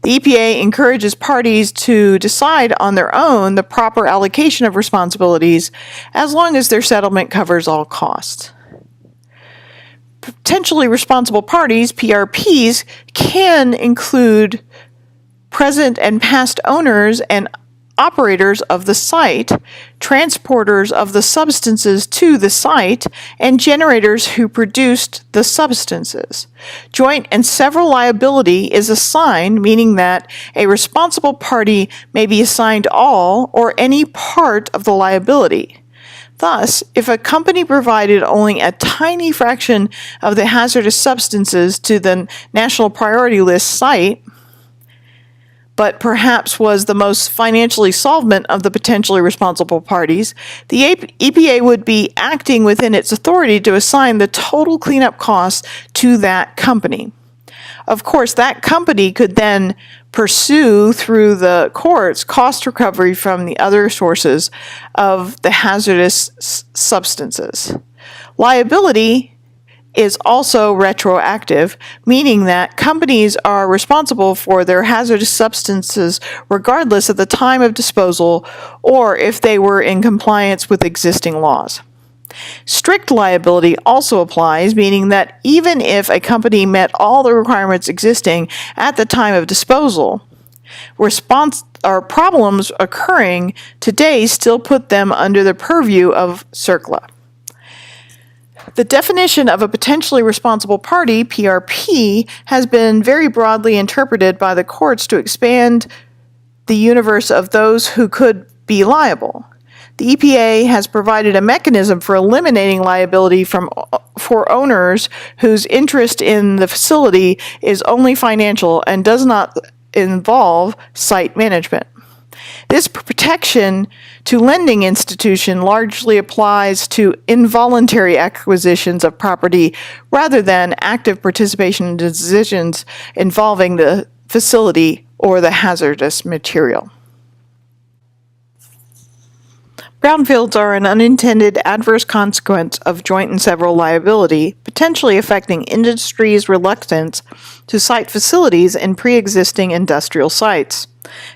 The EPA encourages parties to decide on their own the proper allocation of responsibilities as long as their settlement covers all costs. Potentially responsible parties, PRPs, can include present and past owners and operators of the site, transporters of the substances to the site, and generators who produced the substances. Joint and several liability is assigned, meaning that a responsible party may be assigned all or any part of the liability. Thus, if a company provided only a tiny fraction of the hazardous substances to the National Priority List site, but perhaps was the most financially solvent of the potentially responsible parties, the EPA would be acting within its authority to assign the total cleanup costs to that company. Of course, that company could then pursue through the courts cost recovery from the other sources of the hazardous substances. Liability is also retroactive, meaning that companies are responsible for their hazardous substances regardless of the time of disposal or if they were in compliance with existing laws. Strict liability also applies, meaning that even if a company met all the requirements existing at the time of disposal, problems occurring today still put them under the purview of CERCLA. The definition of a potentially responsible party, PRP, has been very broadly interpreted by the courts to expand the universe of those who could be liable. The EPA has provided a mechanism for eliminating liability for owners whose interest in the facility is only financial and does not involve site management. This protection to lending institution largely applies to involuntary acquisitions of property rather than active participation in decisions involving the facility or the hazardous material. Brownfields are an unintended adverse consequence of joint and several liability, potentially affecting industry's reluctance to site facilities in pre-existing industrial sites.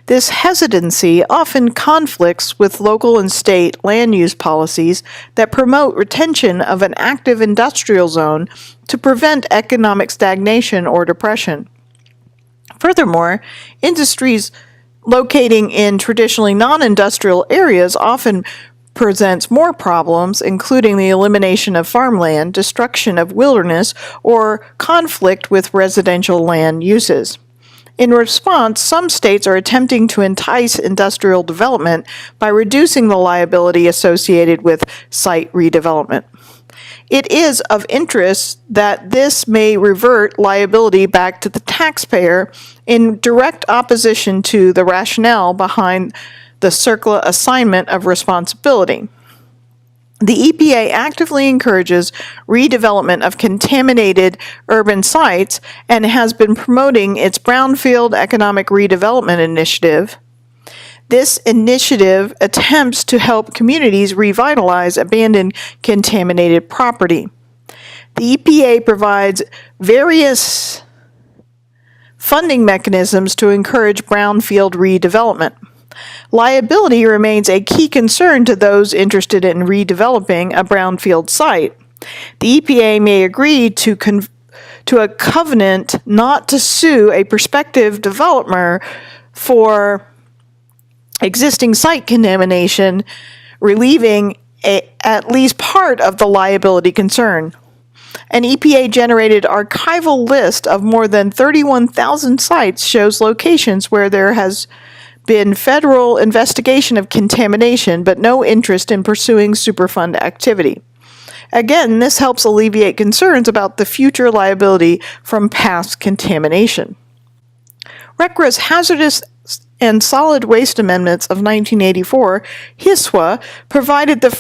This hesitancy often conflicts with local and state land use policies that promote retention of an active industrial zone to prevent economic stagnation or depression. Furthermore, industries locating in traditionally non-industrial areas often presents more problems, including the elimination of farmland, destruction of wilderness, or conflict with residential land uses. In response, some states are attempting to entice industrial development by reducing the liability associated with site redevelopment. It is of interest that this may revert liability back to the taxpayer in direct opposition to the rationale behind the CERCLA assignment of responsibility. The EPA actively encourages redevelopment of contaminated urban sites and has been promoting its Brownfield Economic Redevelopment Initiative. This initiative attempts to help communities revitalize abandoned contaminated property. The EPA provides various funding mechanisms to encourage brownfield redevelopment. Liability remains a key concern to those interested in redeveloping a brownfield site. The EPA may agree to a covenant not to sue a prospective developer for existing site contamination, relieving at least part of the liability concern. An EPA-generated archival list of more than 31,000 sites shows locations where there has been federal investigation of contamination, but no interest in pursuing Superfund activity. Again, this helps alleviate concerns about the future liability from past contamination. RCRA's Hazardous and Solid Waste Amendments of 1984, HSWA, provided the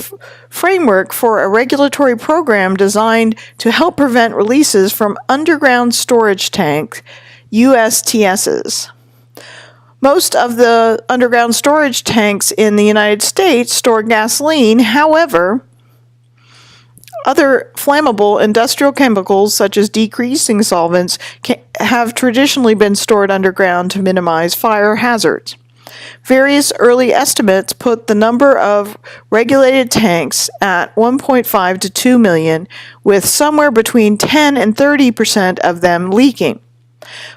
framework for a regulatory program designed to help prevent releases from underground storage tanks, USTSs. Most of the underground storage tanks in the United States store gasoline. However, other flammable industrial chemicals, such as degreasing solvents, have traditionally been stored underground to minimize fire hazards. Various early estimates put the number of regulated tanks at 1.5 to 2 million, with somewhere between 10 and 30% of them leaking.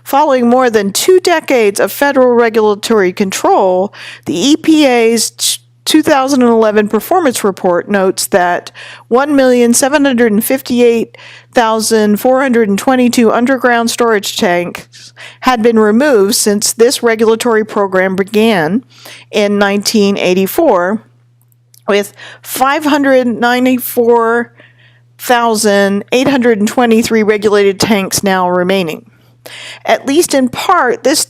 Following more than 2 decades of federal regulatory control, the EPA's 2011 performance report notes that 1,758,422 underground storage tanks had been removed since this regulatory program began in 1984, with 594,823 regulated tanks now remaining. At least in part, this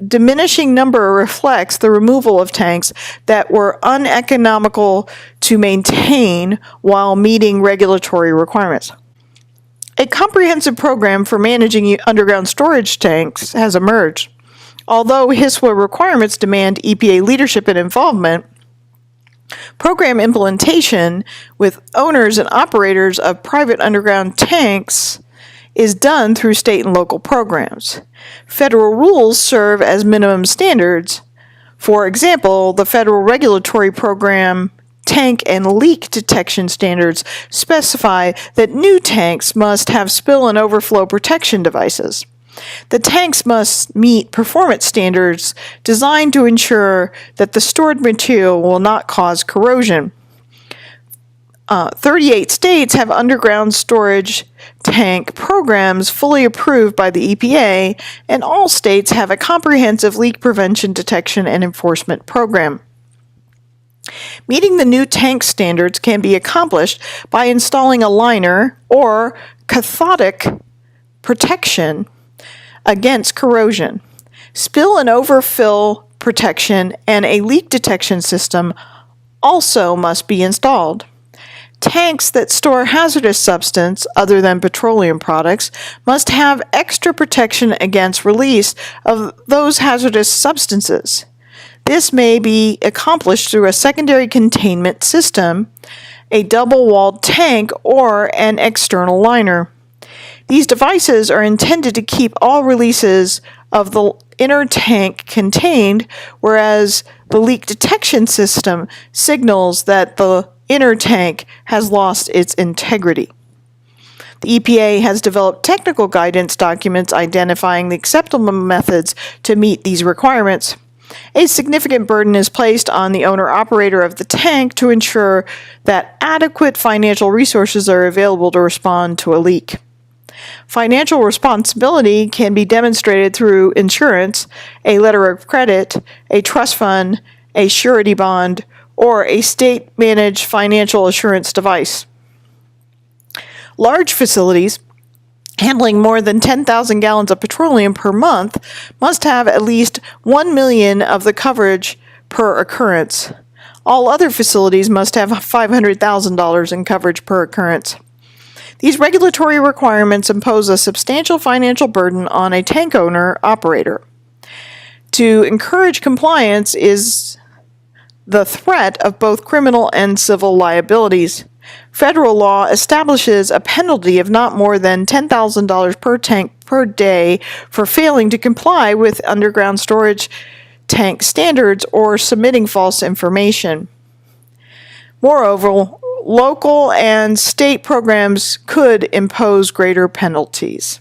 diminishing number reflects the removal of tanks that were uneconomical to maintain while meeting regulatory requirements. A comprehensive program for managing underground storage tanks has emerged. Although HSWA requirements demand EPA leadership and involvement, program implementation with owners and operators of private underground tanks is done through state and local programs. Federal rules serve as minimum standards. For example, the Federal Regulatory Program tank and leak detection standards specify that new tanks must have spill and overflow protection devices. The tanks must meet performance standards designed to ensure that the stored material will not cause corrosion. 38 states have underground storage tank programs fully approved by the EPA, and all states have a comprehensive leak prevention, detection, and enforcement program. Meeting the new tank standards can be accomplished by installing a liner or cathodic protection against corrosion. Spill and overfill protection and a leak detection system also must be installed. Tanks that store hazardous substance other than petroleum products must have extra protection against release of those hazardous substances. This may be accomplished through a secondary containment system, a double-walled tank, or an external liner. These devices are intended to keep all releases of the inner tank contained, whereas the leak detection system signals that the inner tank has lost its integrity. The EPA has developed technical guidance documents identifying the acceptable methods to meet these requirements. A significant burden is placed on the owner-operator of the tank to ensure that adequate financial resources are available to respond to a leak. Financial responsibility can be demonstrated through insurance, a letter of credit, a trust fund, a surety bond, or a state-managed financial assurance device. Large facilities handling more than 10,000 gallons of petroleum per month must have at least 1 million of the coverage per occurrence. All other facilities must have $500,000 in coverage per occurrence. These regulatory requirements impose a substantial financial burden on a tank owner-operator. To encourage compliance is the threat of both criminal and civil liabilities. Federal law establishes a penalty of not more than $10,000 per tank per day for failing to comply with underground storage tank standards or submitting false information. Moreover, local and state programs could impose greater penalties.